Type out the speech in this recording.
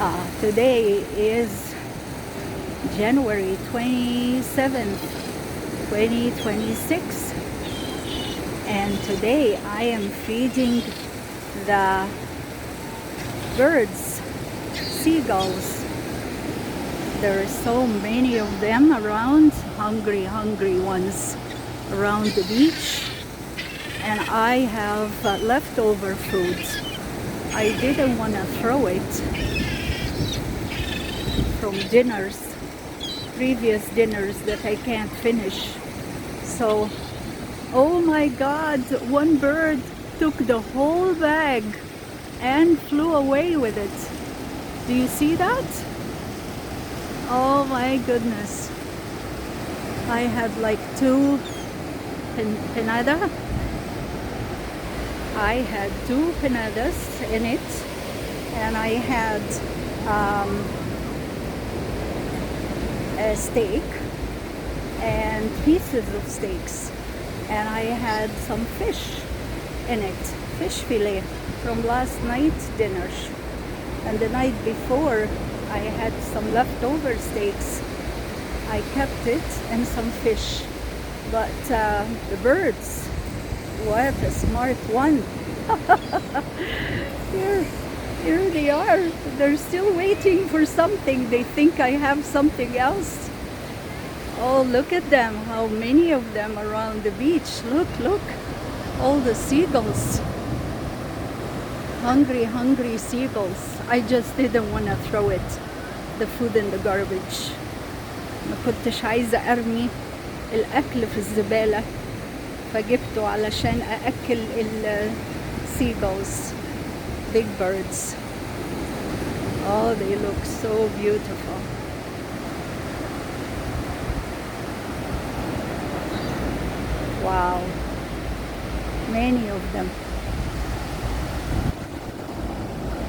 Today is January 27th, 2026, and today I am feeding the birds, seagulls. There are so many of them around, hungry ones around the beach, and I have leftover food. I didn't want to throw it from previous dinners that I can't finish. So, oh my God, one bird took the whole bag and flew away with it. Do you see that? Oh my goodness. I had like two pinada. I had two pinadas in it, and I had a steak and pieces of steaks, and I had some fish in it, fish fillet from last night's dinner. And the night before I had some leftover steaks. I kept it and some fish. But the birds, what a smart one. Here they are. They're still waiting for something. They think I have something else. Oh, look at them. How many of them around the beach. Look. All the seagulls. Hungry seagulls. I just didn't want to throw it, the food in the garbage. ما كنتش عايزة أرمي الأكل في الزبالة، فجبته علشان أأكل seagulls, big birds. Oh, they look so beautiful. Wow, many of them.